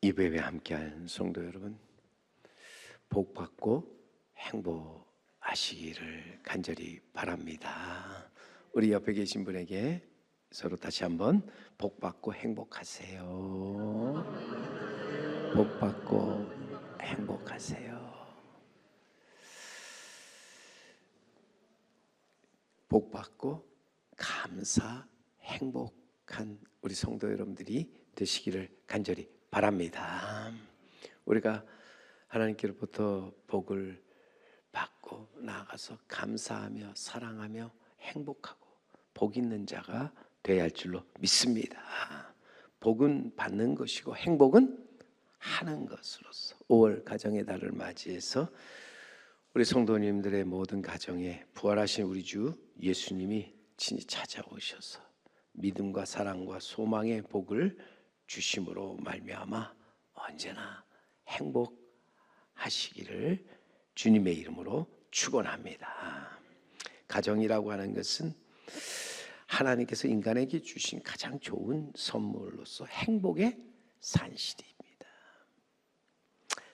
이배에 함께한 성도 여러분, 복 받고 행복하시기를 간절히 바랍니다. 우리 옆에 계신 분에게 서로 다시 한번 복 받고 행복하세요. 복 받고 행복하세요. 복 받고 감사, 행복한 우리 성도 여러분들이 되시기를 간절히 바랍니다. 우리가 하나님께로부터 복을 받고 나아가서 감사하며 사랑하며 행복하고 복 있는 자가 되어야 할 줄로 믿습니다. 복은 받는 것이고 행복은 하는 것으로서 5월 가정의 달을 맞이해서 우리 성도님들의 모든 가정에 부활하신 우리 주 예수님이 친히 찾아오셔서 믿음과 사랑과 소망의 복을 주심으로 말미암아 언제나 행복하시기를 주님의 이름으로 축원합니다. 가정이라고 하는 것은 하나님께서 인간에게 주신 가장 좋은 선물로서 행복의 산실입니다.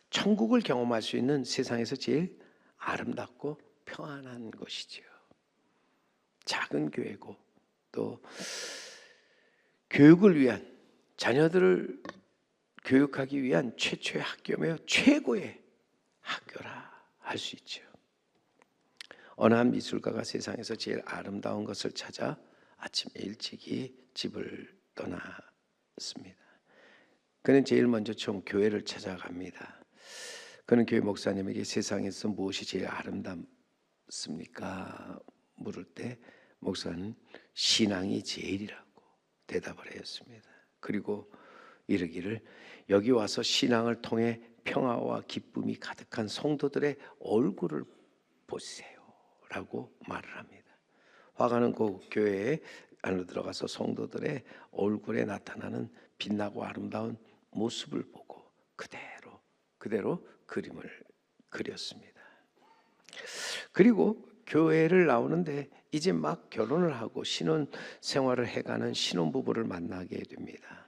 천국을 경험할 수 있는 세상에서 제일 아름답고 평안한 것이지요. 작은 교회고 또 교육을 위한, 자녀들을 교육하기 위한 최초의 학교며 최고의 학교라 할 수 있죠. 어느 한 미술가가 세상에서 제일 아름다운 것을 찾아 아침 일찍이 집을 떠났습니다. 그는 제일 먼저 총 교회를 찾아갑니다. 그는 교회 목사님에게 세상에서 무엇이 제일 아름답습니까? 물을 때 목사는 신앙이 제일이라고 대답을 하였습니다. 그리고 이르기를 여기 와서 신앙을 통해 평화와 기쁨이 가득한 성도들의 얼굴을 보세요 라고 말을 합니다. 화가는 그 교회에 안으로 들어가서 성도들의 얼굴에 나타나는 빛나고 아름다운 모습을 보고 그대로 그림을 그렸습니다. 그리고 교회를 나오는데 이제 막 결혼을 하고 신혼 생활을 해가는 신혼부부를 만나게 됩니다.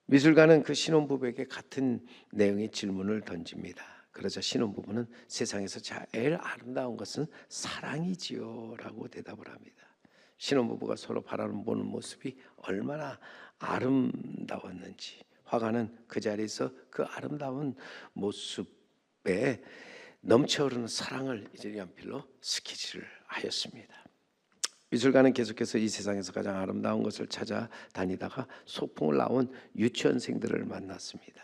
미술가는 그 신혼부부에게 같은 내용의 질문을 던집니다. 그러자 신혼부부는 세상에서 제일 아름다운 것은 사랑이지요 라고 대답을 합니다. 신혼부부가 서로 바라보는 모습이 얼마나 아름다웠는지 화가는 그 자리에서 그 아름다운 모습에 넘쳐흐르는 사랑을 이제 연필로 스케치를 하였습니다. 미술가는 계속해서 이 세상에서 가장 아름다운 것을 찾아 다니다가 소풍을 나온 유치원생들을 만났습니다.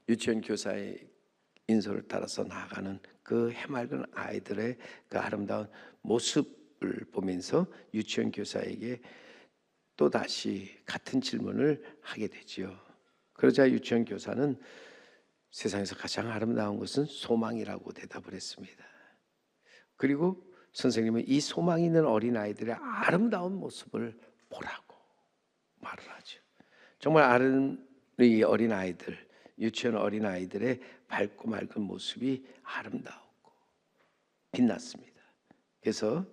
유치원 교사의 인솔을 따라서 나아가는 그 해맑은 아이들의 그 아름다운 모습을 보면서 유치원 교사에게 또다시 같은 질문을 하게 되지요. 그러자 유치원 교사는 세상에서 가장 아름다운 것은 소망이라고 대답을 했습니다. 그리고 선생님은 이 소망이 있는 어린아이들의 아름다운 모습을 보라고 말을 하죠. 정말 이 어린아이들, 유치원 어린아이들의 밝고 맑은 모습이 아름다웠고 빛났습니다. 그래서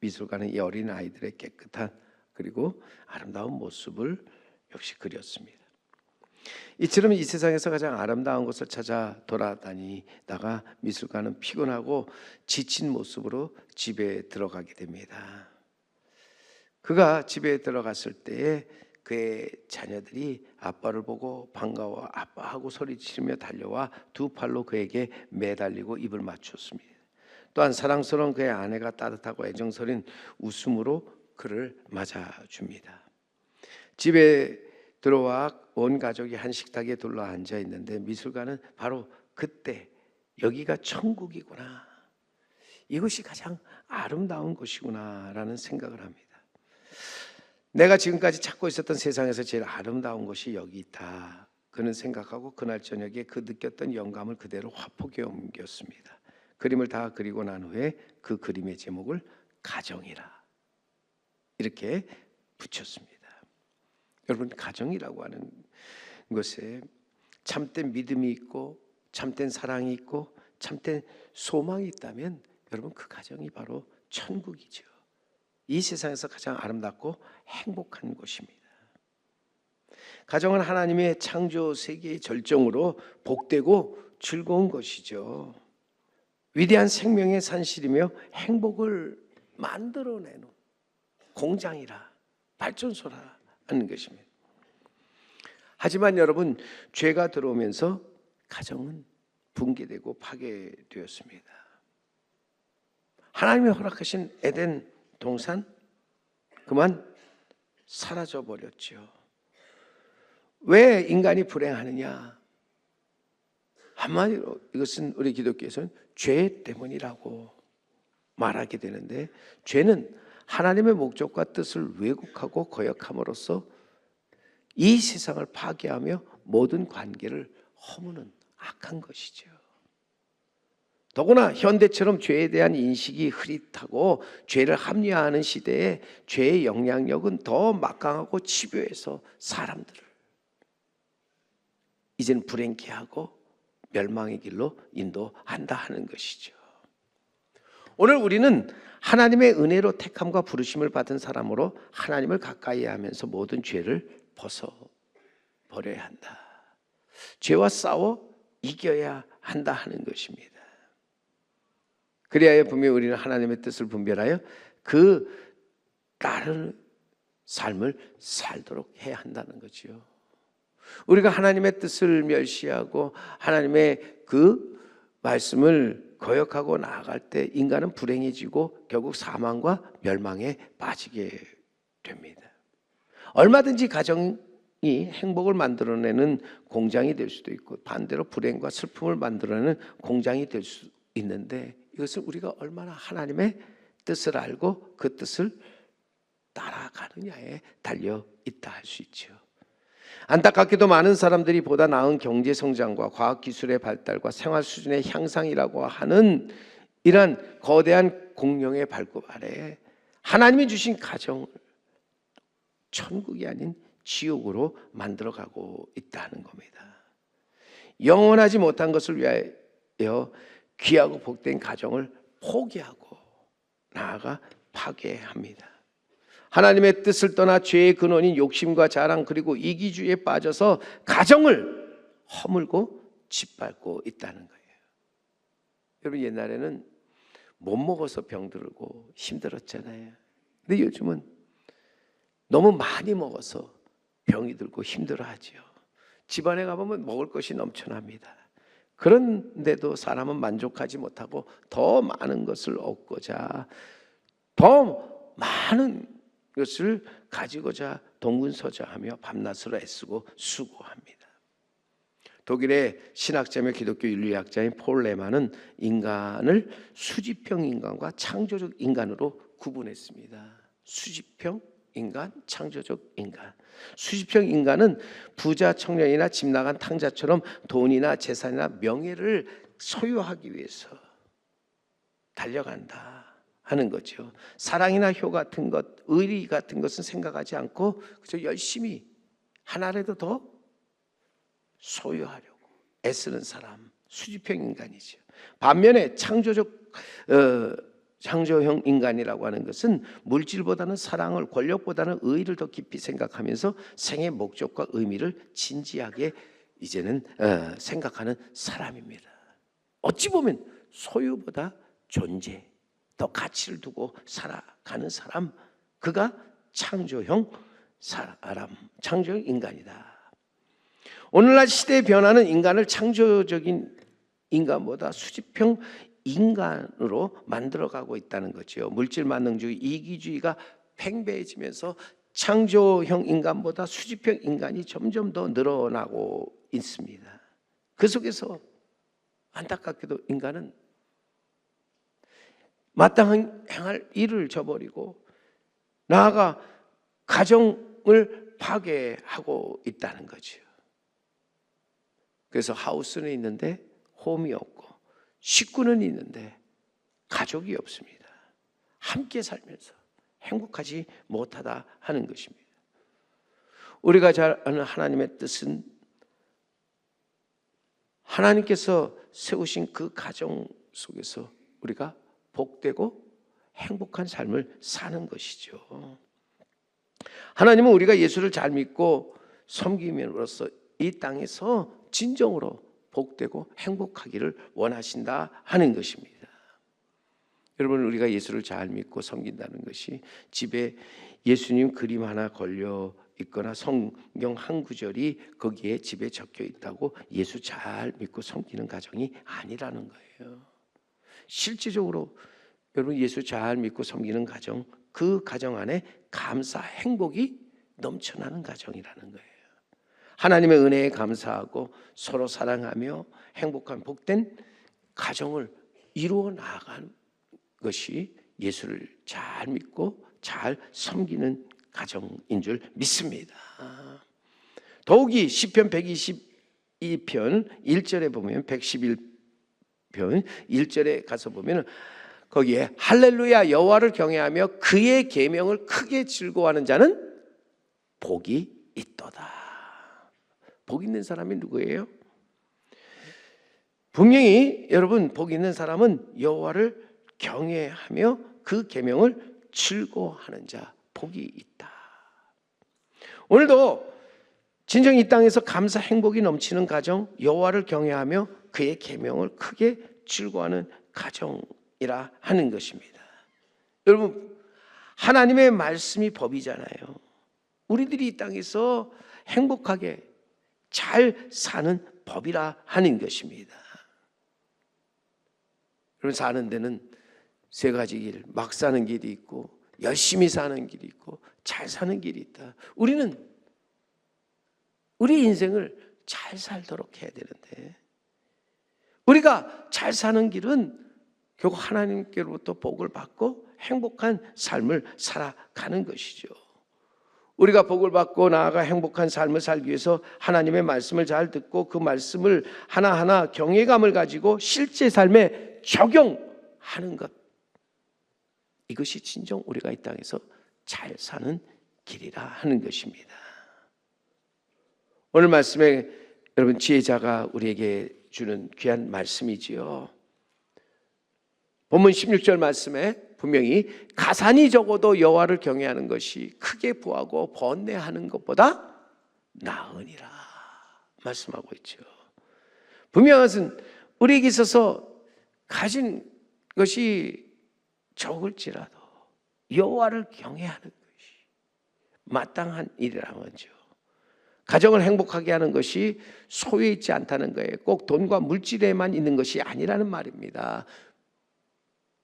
미술가는 이 어린아이들의 깨끗한 그리고 아름다운 모습을 역시 그렸습니다. 이처럼 이 세상에서 가장 아름다운 것을 찾아 돌아다니다가 미술가는 피곤하고 지친 모습으로 집에 들어가게 됩니다. 그가 집에 들어갔을 때에 그의 자녀들이 아빠를 보고 반가워 아빠하고 소리치며 달려와 두 팔로 그에게 매달리고 입을 맞췄습니다. 또한 사랑스러운 그의 아내가 따뜻하고 애정서린 웃음으로 그를 맞아줍니다. 집에 들어와 온 가족이 한 식탁에 둘러앉아 있는데 미술가는 바로 그때 여기가 천국이구나, 이것이 가장 아름다운 곳이구나 라는 생각을 합니다. 내가 지금까지 찾고 있었던 세상에서 제일 아름다운 곳이 여기 있다, 그는 생각하고 그날 저녁에 그 느꼈던 영감을 그대로 화폭에 옮겼습니다. 그림을 다 그리고 난 후에 그 그림의 제목을 가정이라 이렇게 붙였습니다. 여러분, 가정이라고 하는 것에 참된 믿음이 있고 참된 사랑이 있고 참된 소망이 있다면 여러분, 그 가정이 바로 천국이죠. 이 세상에서 가장 아름답고 행복한 곳입니다. 가정은 하나님의 창조 세계의 절정으로 복되고 즐거운 것이죠. 위대한 생명의 산실이며 행복을 만들어내는 공장이라, 발전소라 하는 것입니다. 하지만 여러분, 죄가 들어오면서 가정은 붕괴되고 파괴되었습니다. 하나님이 허락하신 에덴 동산 그만 사라져 버렸죠. 왜 인간이 불행하느냐? 한마디로 이것은 우리 기독교에서는 죄 때문이라고 말하게 되는데, 죄는 하나님의 목적과 뜻을 왜곡하고 거역함으로써 이 세상을 파괴하며 모든 관계를 허무는 악한 것이죠. 더구나 현대처럼 죄에 대한 인식이 흐릿하고 죄를 합리화하는 시대에 죄의 영향력은 더 막강하고 집요해서 사람들을 이제는 불행케 하고 멸망의 길로 인도한다 하는 것이죠. 오늘 우리는 하나님의 은혜로 택함과 부르심을 받은 사람으로 하나님을 가까이 하면서 모든 죄를 벗어버려야 한다. 죄와 싸워 이겨야 한다 하는 것입니다. 그리하여 분명히 우리는 하나님의 뜻을 분별하여 그 따르는 삶을 살도록 해야 한다는 거지요. 우리가 하나님의 뜻을 멸시하고 하나님의 그 말씀을 거역하고 나아갈 때 인간은 불행해지고 결국 사망과 멸망에 빠지게 됩니다. 얼마든지 가정이 행복을 만들어내는 공장이 될 수도 있고 반대로 불행과 슬픔을 만들어내는 공장이 될 수 있는데, 이것은 우리가 얼마나 하나님의 뜻을 알고 그 뜻을 따라가느냐에 달려 있다 할 수 있죠. 안타깝게도 많은 사람들이 보다 나은 경제 성장과 과학기술의 발달과 생활 수준의 향상이라고 하는 이러한 거대한 공룡의 발굽 아래에 하나님이 주신 가정을 천국이 아닌 지옥으로 만들어가고 있다는 겁니다. 영원하지 못한 것을 위하여 귀하고 복된 가정을 포기하고 나아가 파괴합니다. 하나님의 뜻을 떠나 죄의 근원인 욕심과 자랑 그리고 이기주의에 빠져서 가정을 허물고 짓밟고 있다는 거예요. 여러분, 옛날에는 못 먹어서 병들고 힘들었잖아요. 근데 요즘은 너무 많이 먹어서 병이 들고 힘들어하죠. 집안에 가보면 먹을 것이 넘쳐납니다. 그런데도 사람은 만족하지 못하고 더 많은 것을 얻고자 더 많은 것을 가지고자 동분서주하며 밤낮으로 애쓰고 수고합니다. 독일의 신학자며 기독교 윤리학자인 폴 레만은 인간을 수집형 인간과 창조적 인간으로 구분했습니다. 수집형 인간, 창조적 인간. 수집형 인간은 부자 청년이나 집 나간 탕자처럼 돈이나 재산이나 명예를 소유하기 위해서 달려간다 하는 거죠. 사랑이나 효 같은 것, 의리 같은 것은 생각하지 않고 그저 열심히 하나라도 더 소유하려고 애쓰는 사람, 수집형 인간이죠. 반면에 창조형 인간이라고 하는 것은 물질보다는 사랑을, 권력보다는 의의를 더 깊이 생각하면서 생의 목적과 의미를 진지하게 이제는 생각하는 사람입니다. 어찌 보면 소유보다 존재, 더 가치를 두고 살아가는 사람, 그가 창조형 사람, 창조형 인간이다. 오늘날 시대의 변화는 인간을 창조적인 인간보다 수집형 인간으로 만들어가고 있다는 거죠. 물질만능주의, 이기주의가 팽배해지면서 창조형 인간보다 수집형 인간이 점점 더 늘어나고 있습니다. 그 속에서 안타깝게도 인간은 마땅한 행할 일을 저버리고 나아가 가정을 파괴하고 있다는 거죠. 그래서 하우스는 있는데 홈이 없고 식구는 있는데 가족이 없습니다. 함께 살면서 행복하지 못하다 하는 것입니다. 우리가 잘 아는 하나님의 뜻은 하나님께서 세우신 그 가정 속에서 우리가 복되고 행복한 삶을 사는 것이죠. 하나님은 우리가 예수를 잘 믿고 섬김으로써 이 땅에서 진정으로 복되고 행복하기를 원하신다 하는 것입니다. 여러분, 우리가 예수를 잘 믿고 섬긴다는 것이 집에 예수님 그림 하나 걸려 있거나 성경 한 구절이 거기에 집에 적혀 있다고 예수 잘 믿고 섬기는 가정이 아니라는 거예요. 실질적으로 여러분, 예수 잘 믿고 섬기는 가정, 그 가정 안에 감사, 행복이 넘쳐나는 가정이라는 거예요. 하나님의 은혜에 감사하고 서로 사랑하며 행복한 복된 가정을 이루어 나아가는 것이 예수를 잘 믿고 잘 섬기는 가정인 줄 믿습니다. 더욱이 시편 122편 1절에 보면 111편 1절에 가서 보면 거기에 할렐루야 여호와를 경외하며 그의 계명을 크게 즐거워하는 자는 복이 있도다. 복 있는 사람이 누구예요? 분명히 여러분, 복 있는 사람은 여호와를 경외하며 그 계명을 즐거워하는 자, 복이 있다. 오늘도 진정 이 땅에서 감사 행복이 넘치는 가정, 여호와를 경외하며 그의 계명을 크게 즐거워하는 가정이라 하는 것입니다. 여러분, 하나님의 말씀이 법이잖아요. 우리들이 이 땅에서 행복하게 잘 사는 법이라 하는 것입니다. 여러분, 사는 데는 세 가지 길, 막 사는 길이 있고 열심히 사는 길이 있고 잘 사는 길이 있다. 우리는 우리 인생을 잘 살도록 해야 되는데, 우리가 잘 사는 길은 결국 하나님께로부터 복을 받고 행복한 삶을 살아가는 것이죠. 우리가 복을 받고 나아가 행복한 삶을 살기 위해서 하나님의 말씀을 잘 듣고 그 말씀을 하나하나 경외감을 가지고 실제 삶에 적용하는 것, 이것이 진정 우리가 이 땅에서 잘 사는 길이라 하는 것입니다. 오늘 말씀에 여러분, 지혜자가 우리에게 주는 귀한 말씀이지요. 본문 16절 말씀에 분명히 가산이 적어도 여호와를 경외하는 것이 크게 부하고 번뇌하는 것보다 나으니라 말씀하고 있죠. 분명한 것은 우리에게 있어서 가진 것이 적을지라도 여호와를 경외하는 것이 마땅한 일이라고 하죠. 가정을 행복하게 하는 것이 소유에 있지 않다는 거예요. 꼭 돈과 물질에만 있는 것이 아니라는 말입니다.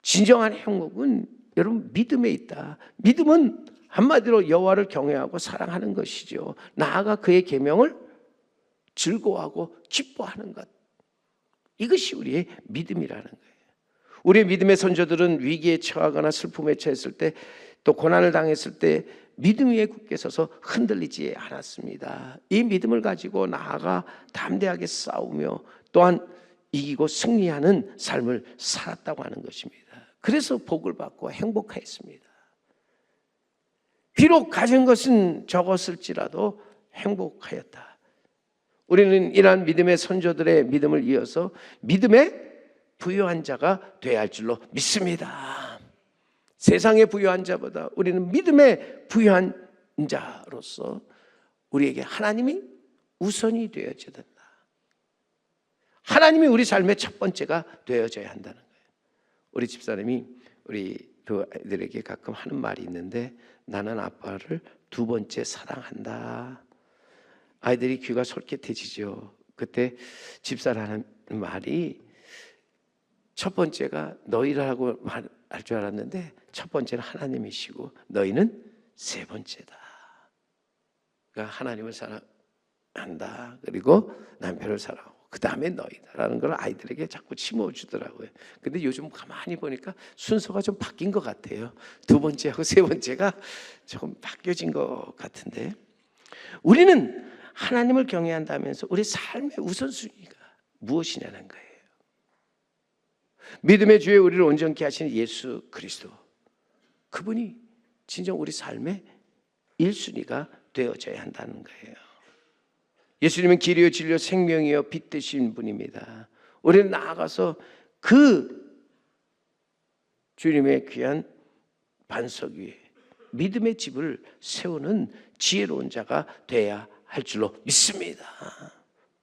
진정한 행복은 여러분 믿음에 있다. 믿음은 한마디로 여호와를 경외하고 사랑하는 것이죠. 나아가 그의 계명을 즐거워하고 기뻐하는 것, 이것이 우리의 믿음이라는 거예요. 우리의 믿음의 선조들은 위기에 처하거나 슬픔에 처했을 때, 또 고난을 당했을 때 믿음 위에 굳게 서서 흔들리지 않았습니다. 이 믿음을 가지고 나아가 담대하게 싸우며 또한 이기고 승리하는 삶을 살았다고 하는 것입니다. 그래서 복을 받고 행복했습니다. 비록 가진 것은 적었을지라도 행복하였다. 우리는 이러한 믿음의 선조들의 믿음을 이어서 믿음의 부유한 자가 되어야 할 줄로 믿습니다. 세상의 부유한 자보다 우리는 믿음의 부유한 자로서 우리에게 하나님이 우선이 되어져야 된다. 하나님이 우리 삶의 첫 번째가 되어져야 한다는 거예요. 우리 집사람이 우리 두 아이들에게 가끔 하는 말이 있는데, 나는 아빠를 두 번째 사랑한다. 아이들이 귀가 솔깃해지죠. 그때 집사라는 말이, 첫 번째가 너희라고 말할 줄 알았는데 첫 번째는 하나님이시고 너희는 세 번째다. 그러니까 하나님을 사랑한다. 그리고 남편을 사랑하고 그 다음에 너희다라는 걸 아이들에게 자꾸 심어주더라고요. 근데 요즘 가만히 보니까 순서가 좀 바뀐 것 같아요. 두 번째하고 세 번째가 조금 바뀌어진 것 같은데, 우리는 하나님을 경외한다면서 우리 삶의 우선순위가 무엇이냐는 거예요. 믿음의 주에 우리를 온전케 하시는 예수 그리스도, 그분이 진정 우리 삶의 1순위가 되어져야 한다는 거예요. 예수님은 길이요 진리요 생명이요 빛 되신 분입니다. 우리는 나아가서 그 주님의 귀한 반석 위에 믿음의 집을 세우는 지혜로운 자가 되어야 할 줄로 믿습니다.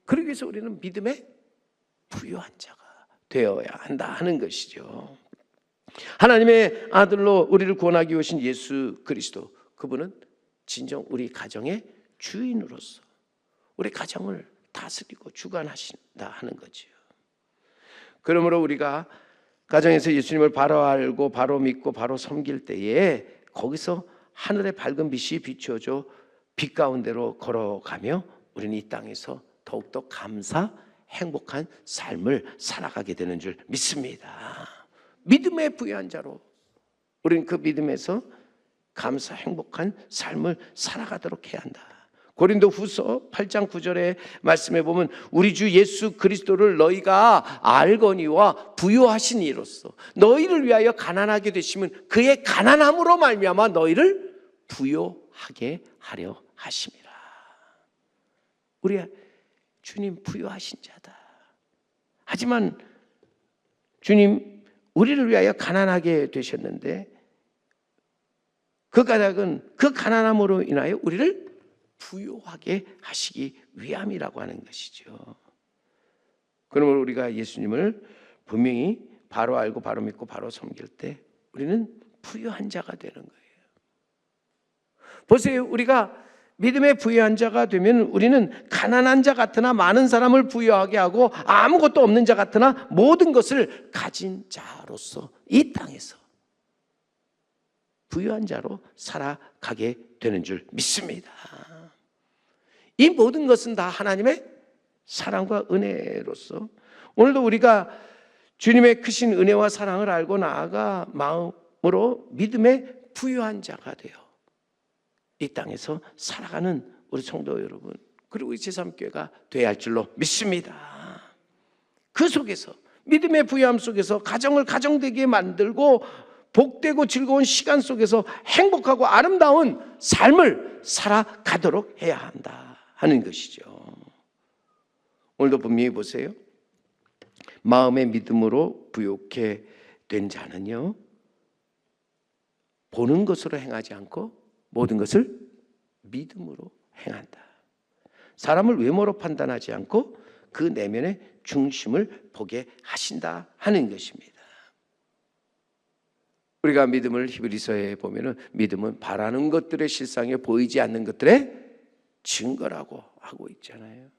그러기 위해서 우리는 믿음의 부유한 자가 되어야 한다 하는 것이죠. 하나님의 아들로 우리를 구원하기 위해 오신 예수 그리스도, 그분은 진정 우리 가정의 주인으로서 우리 가정을 다스리고 주관하신다 하는 거지요. 그러므로 우리가 가정에서 예수님을 바로 알고 바로 믿고 바로 섬길 때에 거기서 하늘의 밝은 빛이 비추어져 빛 가운데로 걸어가며 우리는 이 땅에서 더욱더 감사 행복한 삶을 살아가게 되는 줄 믿습니다. 믿음의 부유한 자로 우리는 그 믿음에서 감사 행복한 삶을 살아가도록 해야 한다. 고린도후서 8장 9절의 말씀에 보면 우리 주 예수 그리스도를 너희가 알거니와 부유하신 이로써 너희를 위하여 가난하게 되시면 그의 가난함으로 말미암아 너희를 부유하게 하려 하심이라. 우리 주님 부유하신 자다. 하지만 주님 우리를 위하여 가난하게 되셨는데 그 까닭은 그 가난함으로 인하여 우리를 부유하게 하시기 위함이라고 하는 것이죠. 그러므로 우리가 예수님을 분명히 바로 알고 바로 믿고 바로 섬길 때 우리는 부유한 자가 되는 거예요. 보세요. 우리가 믿음의 부유한 자가 되면 우리는 가난한 자 같으나 많은 사람을 부유하게 하고 아무것도 없는 자 같으나 모든 것을 가진 자로서 이 땅에서 부유한 자로 살아가게 되는 줄 믿습니다. 이 모든 것은 다 하나님의 사랑과 은혜로서 오늘도 우리가 주님의 크신 은혜와 사랑을 알고 나아가 마음으로 믿음의 부유한 자가 되어 이 땅에서 살아가는 우리 성도 여러분 그리고 이 제3교회가 되어야 할 줄로 믿습니다. 그 속에서 믿음의 부유함 속에서 가정을 가정되게 만들고 복되고 즐거운 시간 속에서 행복하고 아름다운 삶을 살아가도록 해야 한다 하는 것이죠. 오늘도 분명히 보세요. 마음의 믿음으로 부욕해 된 자는요 보는 것으로 행하지 않고 모든 것을 믿음으로 행한다. 사람을 외모로 판단하지 않고 그 내면의 중심을 보게 하신다 하는 것입니다. 우리가 믿음을 히브리서에 보면은 믿음은 바라는 것들의 실상에 보이지 않는 것들의 증거라고 하고 있잖아요.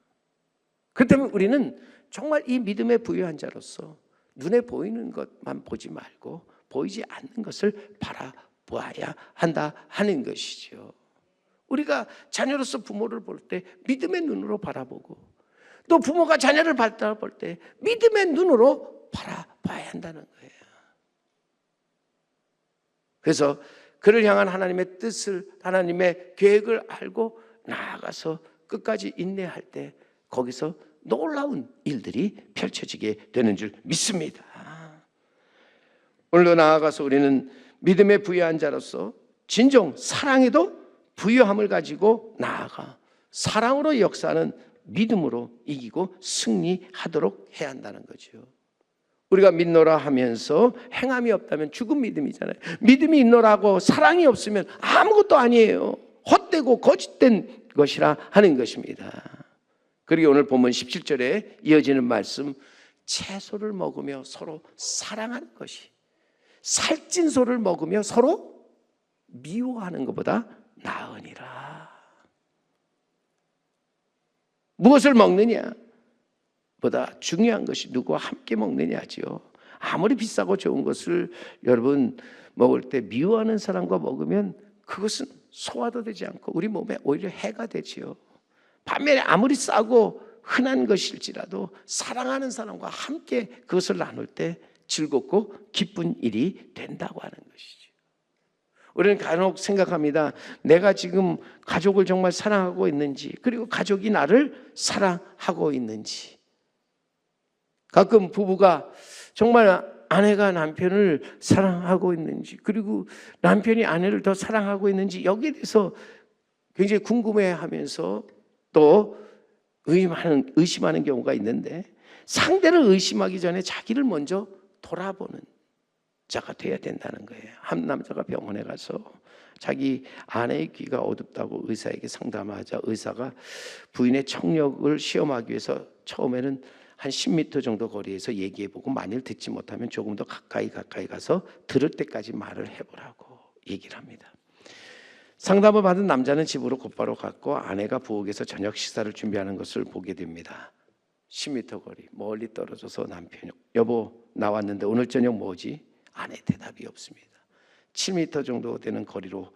그렇다면 우리는 정말 이 믿음의 부유한 자로서 눈에 보이는 것만 보지 말고 보이지 않는 것을 바라보아야 한다 하는 것이죠. 우리가 자녀로서 부모를 볼 때 믿음의 눈으로 바라보고 또 부모가 자녀를 바라볼 때 믿음의 눈으로 바라봐야 한다는 거예요. 그래서 그를 향한 하나님의 뜻을 하나님의 계획을 알고 나아가서 끝까지 인내할 때 거기서 놀라운 일들이 펼쳐지게 되는 줄 믿습니다. 오늘도 나아가서 우리는 믿음의 부유한 자로서 진정 사랑에도 부유함을 가지고 나아가 사랑으로 역사하는 믿음으로 이기고 승리하도록 해야 한다는 거죠. 우리가 믿노라 하면서 행함이 없다면 죽은 믿음이잖아요. 믿음이 있노라고 사랑이 없으면 아무것도 아니에요. 헛되고 거짓된 것이라 하는 것입니다. 그리고 오늘 본문 17절에 이어지는 말씀 채소를 먹으며 서로 사랑하는 것이 살찐 소를 먹으며 서로 미워하는 것보다 나으니라. 무엇을 먹느냐 보다 중요한 것이 누구와 함께 먹느냐지요. 아무리 비싸고 좋은 것을 여러분 먹을 때 미워하는 사람과 먹으면 그것은 소화도 되지 않고 우리 몸에 오히려 해가 되지요. 반면에 아무리 싸고 흔한 것일지라도 사랑하는 사람과 함께 그것을 나눌 때 즐겁고 기쁜 일이 된다고 하는 것이죠. 우리는 간혹 생각합니다. 내가 지금 가족을 정말 사랑하고 있는지 그리고 가족이 나를 사랑하고 있는지. 가끔 부부가 정말 아내가 남편을 사랑하고 있는지 그리고 남편이 아내를 더 사랑하고 있는지 여기에 대해서 굉장히 궁금해하면서 또 의심하는 경우가 있는데 상대를 의심하기 전에 자기를 먼저 돌아보는 자가 돼야 된다는 거예요. 한 남자가 병원에 가서 자기 아내의 귀가 어둡다고 의사에게 상담하자 의사가 부인의 청력을 시험하기 위해서 처음에는 한 10m 정도 거리에서 얘기해보고 만일 듣지 못하면 조금 더 가까이 가서 들을 때까지 말을 해보라고 얘기를 합니다. 상담을 받은 남자는 집으로 곧바로 갔고 아내가 부엌에서 저녁 식사를 준비하는 것을 보게 됩니다. 10m 거리 멀리 떨어져서 남편이 여보 나왔는데 오늘 저녁 뭐지? 아내 대답이 없습니다. 7m 정도 되는 거리로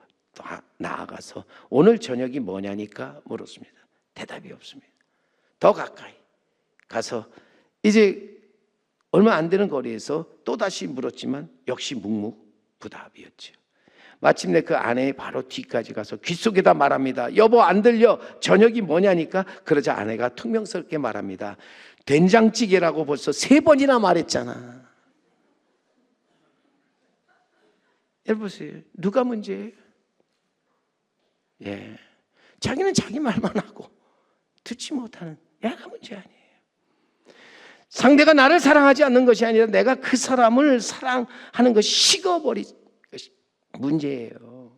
나아가서 오늘 저녁이 뭐냐니까 물었습니다. 대답이 없습니다. 더 가까이 가서 이제 얼마 안 되는 거리에서 또다시 물었지만 역시 묵묵부답이었죠. 마침내 그 아내의 바로 뒤까지 가서 귓속에다 말합니다. 여보 안 들려 저녁이 뭐냐니까. 그러자 아내가 퉁명스럽게 말합니다. 된장찌개라고 벌써 3번이나 말했잖아. 여러분 보세요. 누가 문제예요? 예, 자기는 자기 말만 하고 듣지 못하는 얘가 문제 아니에요. 상대가 나를 사랑하지 않는 것이 아니라 내가 그 사람을 사랑하는 것이 식어버린 것이 문제예요.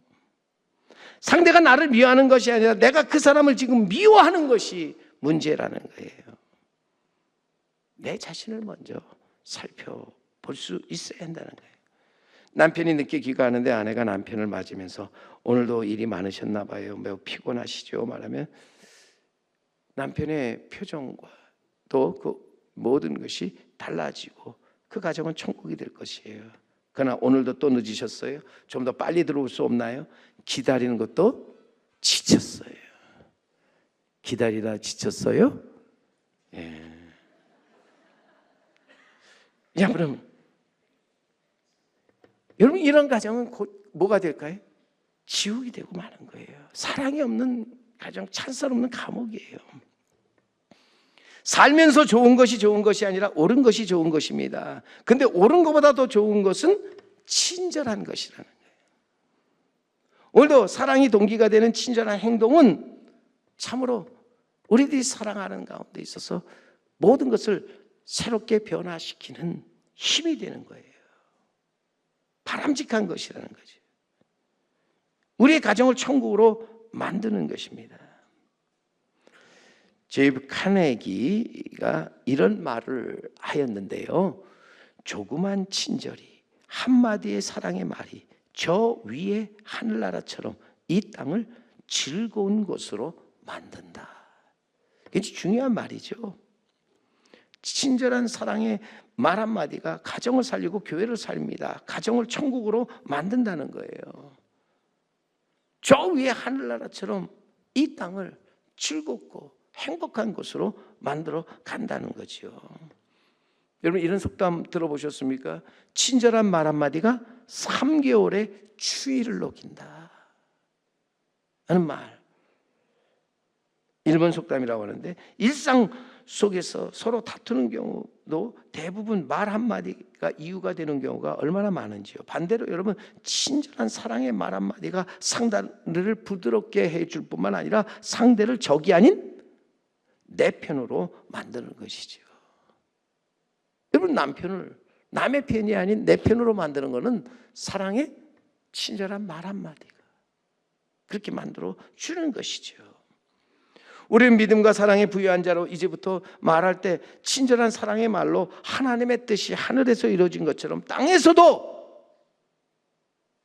상대가 나를 미워하는 것이 아니라 내가 그 사람을 지금 미워하는 것이 문제라는 거예요. 내 자신을 먼저 살펴볼 수 있어야 한다는 거예요. 남편이 늦게 귀가하는데 아내가 남편을 맞으면서 오늘도 일이 많으셨나 봐요. 매우 피곤하시죠? 말하면 남편의 표정과 또 그 모든 것이 달라지고 그 가정은 천국이 될 것이에요. 그러나 오늘도 또 늦으셨어요? 좀 더 빨리 들어올 수 없나요? 기다리는 것도 지쳤어요. 기다리다 지쳤어요? 예. 야, 그럼 여러분 이런 가정은 곧 뭐가 될까요? 지옥이 되고 마는 거예요. 사랑이 없는 가정, 찬스 없는 감옥이에요. 살면서 좋은 것이 아니라 옳은 것이 좋은 것입니다. 근데 옳은 것보다 더 좋은 것은 친절한 것이라는 거예요. 오늘도 사랑이 동기가 되는 친절한 행동은 참으로 우리들이 사랑하는 가운데 있어서 모든 것을 새롭게 변화시키는 힘이 되는 거예요. 바람직한 것이라는 거죠. 우리의 가정을 천국으로 만드는 것입니다. 제이브 카네기가 이런 말을 하였는데요. 조그만 친절이 한마디의 사랑의 말이 저 위의 하늘나라처럼 이 땅을 즐거운 곳으로 만든다. 굉장히 중요한 말이죠. 친절한 사랑의 말 한마디가 가정을 살리고 교회를 살립니다. 가정을 천국으로 만든다는 거예요. 저 위의 하늘나라처럼 이 땅을 즐겁고 행복한 곳으로 만들어 간다는 거죠. 여러분 이런 속담 들어보셨습니까? 친절한 말 한마디가 3개월의 추위를 녹인다 하는 말. 일본 속담이라고 하는데 일상 속에서 서로 다투는 경우도 대부분 말 한마디가 이유가 되는 경우가 얼마나 많은지요. 반대로 여러분 친절한 사랑의 말 한마디가 상대를 부드럽게 해줄 뿐만 아니라 상대를 적이 아닌 내 편으로 만드는 것이죠. 여러분 남편을 남의 편이 아닌 내 편으로 만드는 것은 사랑의 친절한 말 한마디가 그렇게 만들어 주는 것이죠. 우리는 믿음과 사랑의 부유한 자로 이제부터 말할 때 친절한 사랑의 말로 하나님의 뜻이 하늘에서 이루어진 것처럼 땅에서도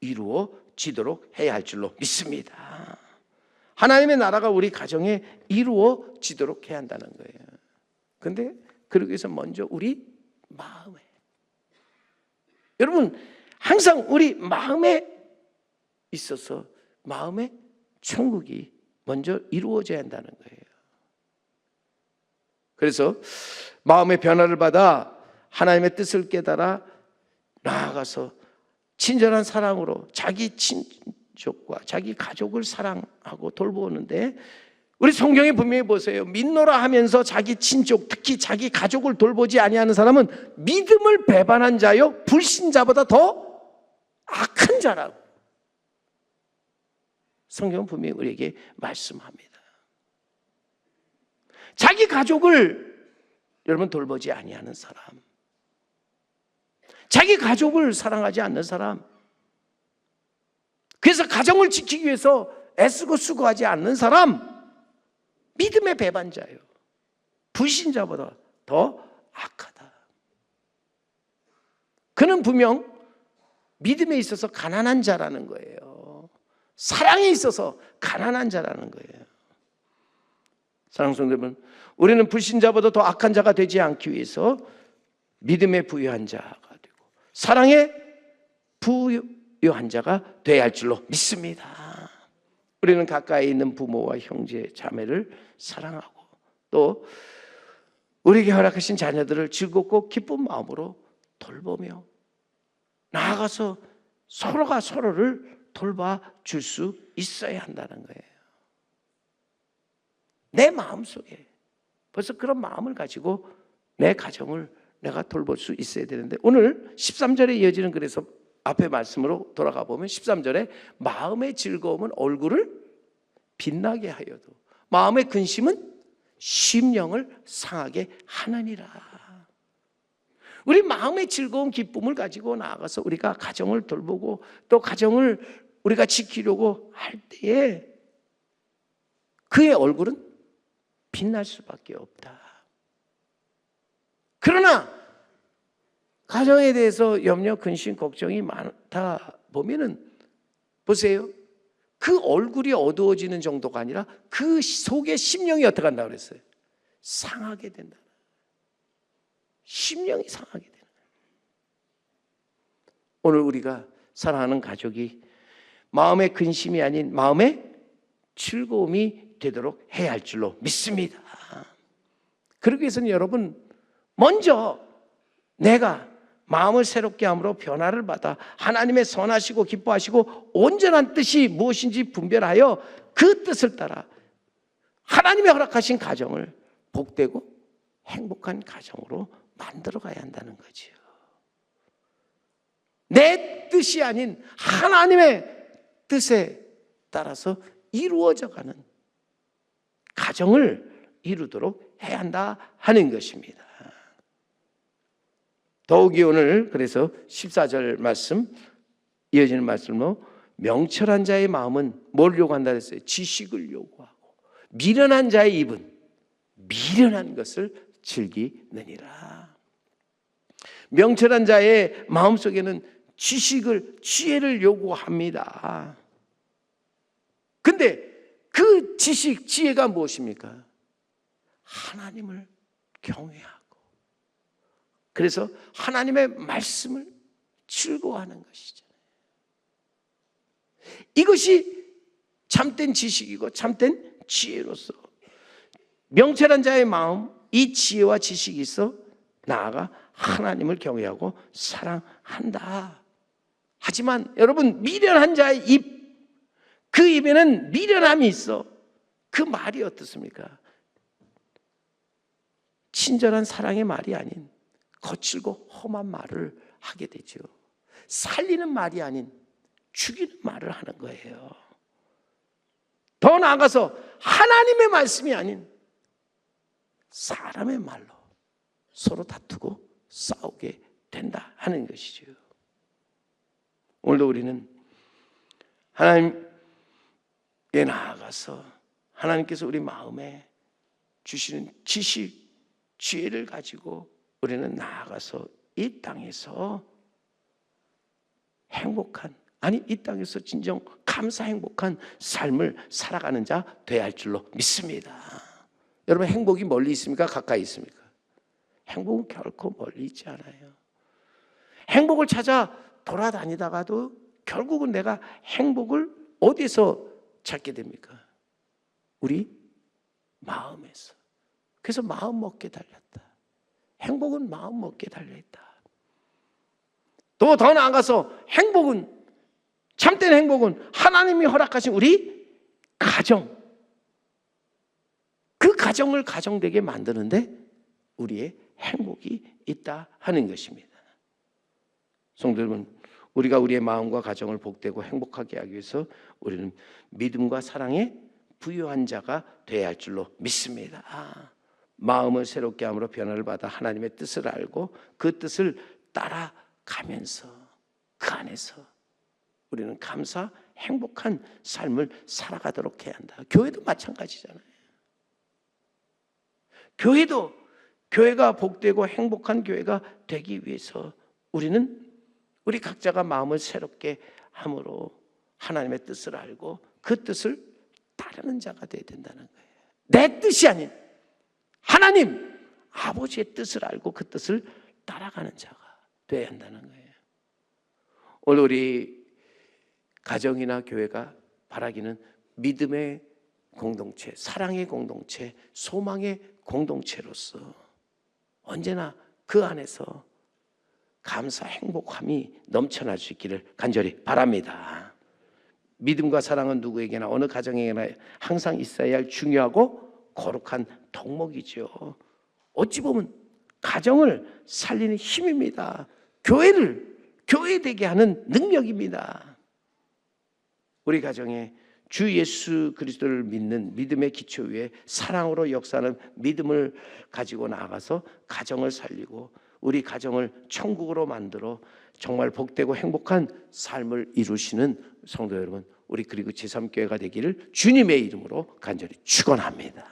이루어지도록 해야 할 줄로 믿습니다. 하나님의 나라가 우리 가정에 이루어지도록 해야 한다는 거예요. 그런데 그러기 위해서 먼저 우리 마음에 여러분 항상 우리 마음에 있어서 마음의 천국이 먼저 이루어져야 한다는 거예요. 그래서 마음의 변화를 받아 하나님의 뜻을 깨달아 나아가서 친절한 사랑으로 자기 친족과 자기 가족을 사랑하고 돌보는데 우리 성경에 분명히 보세요. 믿노라 하면서 자기 친족 특히 자기 가족을 돌보지 아니하는 사람은 믿음을 배반한 자요 불신자보다 더 악한 자라고 성경은 분명히 우리에게 말씀합니다. 자기 가족을 여러분 돌보지 아니하는 사람, 자기 가족을 사랑하지 않는 사람, 그래서 가정을 지키기 위해서 애쓰고 수고하지 않는 사람, 믿음의 배반자예요. 불신자보다 더 악하다. 그는 분명 믿음에 있어서 가난한 자라는 거예요. 사랑에 있어서 가난한 자라는 거예요. 사랑하는 성도 여러분, 우리는 불신자보다 더 악한 자가 되지 않기 위해서 믿음에 부유한 자가 되고 사랑에 부유한 자가 되어야 할 줄로 믿습니다. 우리는 가까이 있는 부모와 형제, 자매를 사랑하고 또 우리에게 허락하신 자녀들을 즐겁고 기쁜 마음으로 돌보며 나아가서 서로가 서로를 돌봐줄 수 있어야 한다는 거예요. 내 마음속에 벌써 그런 마음을 가지고 내 가정을 내가 돌볼 수 있어야 되는데, 오늘 13절에 이어지는, 그래서 앞에 말씀으로 돌아가 보면 13절에 마음의 즐거움은 얼굴을 빛나게 하여도 마음의 근심은 심령을 상하게 하느니라. 우리 마음의 즐거운 기쁨을 가지고 나아가서 우리가 가정을 돌보고 또 가정을 우리가 지키려고 할 때에 그의 얼굴은 빛날 수밖에 없다. 그러나 가정에 대해서 염려, 근심, 걱정이 많다 보면은 보세요. 그 얼굴이 어두워지는 정도가 아니라 그 속에 심령이 어떻게 한다고 그랬어요? 상하게 된다. 심령이 상하게 되는 거예요. 오늘 우리가 사랑하는 가족이 마음의 근심이 아닌 마음의 즐거움이 되도록 해야 할 줄로 믿습니다. 그러기 위해서는 여러분, 먼저 내가 마음을 새롭게 함으로 변화를 받아 하나님의 선하시고 기뻐하시고 온전한 뜻이 무엇인지 분별하여 그 뜻을 따라 하나님의 허락하신 가정을 복되고 행복한 가정으로 만들어 가야 한다는 거지요. 내 뜻이 아닌 하나님의 뜻에 따라서 이루어져 가는 가정을 이루도록 해야 한다 하는 것입니다. 더욱이 오늘 그래서 14절 말씀, 이어지는 말씀으로 명철한 자의 마음은 뭘 요구한다 했어요? 지식을 요구하고 미련한 자의 입은 미련한 것을 즐기느니라. 명철한 자의 마음속에는 지혜를 요구합니다. 근데 그 지혜가 무엇입니까? 하나님을 경외하고 그래서 하나님의 말씀을 즐거워하는 것이잖아요. 이것이 참된 지식이고 참된 지혜로서 명철한 자의 마음, 이 지혜와 지식이 있어 나아가 하나님을 경외하고 사랑한다. 하지만 여러분, 미련한 자의 입, 그 입에는 미련함이 있어. 그 말이 어떻습니까? 친절한 사랑의 말이 아닌 거칠고 험한 말을 하게 되죠. 살리는 말이 아닌 죽이는 말을 하는 거예요. 더 나아가서 하나님의 말씀이 아닌 사람의 말로 서로 다투고 싸우게 된다 하는 것이죠. 오늘도 우리는 하나님께 나아가서 하나님께서 우리 마음에 주시는 지식, 지혜를 가지고 우리는 나아가서 이 땅에서 행복한, 아니 이 땅에서 진정 감사 행복한 삶을 살아가는 자 되어야 할 줄로 믿습니다. 여러분, 행복이 멀리 있습니까? 가까이 있습니까? 행복은 결코 멀리 있지 않아요. 행복을 찾아 돌아다니다가도 결국은 내가 행복을 어디서 찾게 됩니까? 우리 마음에서. 그래서 마음 먹게 달렸다. 행복은 마음 먹게 달려있다. 또 더 나아가서 행복은, 참된 행복은 하나님이 허락하신 우리 가정, 그 가정을 가정되게 만드는데 우리의 행복이 있다 하는 것입니다. 성도 여러분, 우리가 우리의 마음과 가정을 복되고 행복하게 하기 위해서 우리는 믿음과 사랑에 부유한 자가 되어야 할 줄로 믿습니다. 마음을 새롭게 함으로 변화를 받아 하나님의 뜻을 알고 그 뜻을 따라가면서 그 안에서 우리는 감사, 행복한 삶을 살아가도록 해야 한다. 교회도 마찬가지잖아요. 교회가 복되고 행복한 교회가 되기 위해서 우리 각자가 마음을 새롭게 함으로 하나님의 뜻을 알고 그 뜻을 따르는 자가 되어야 된다는 거예요. 내 뜻이 아닌 하나님 아버지의 뜻을 알고 그 뜻을 따라가는 자가 되어야 한다는 거예요. 오늘 우리 가정이나 교회가 바라기는 믿음의 공동체, 사랑의 공동체, 소망의 공동체로서 언제나 그 안에서 감사, 행복함이 넘쳐날 수 있기를 간절히 바랍니다. 믿음과 사랑은 누구에게나 어느 가정에게나 항상 있어야 할 중요하고 거룩한 덕목이죠. 어찌 보면 가정을 살리는 힘입니다. 교회 되게 하는 능력입니다. 우리 가정에 주 예수 그리스도를 믿는 믿음의 기초 위에 사랑으로 역사하는 믿음을 가지고 나아가서 가정을 살리고 우리 가정을 천국으로 만들어 정말 복되고 행복한 삶을 이루시는 성도 여러분, 우리 그리고 제3교회가 되기를 주님의 이름으로 간절히 축원합니다.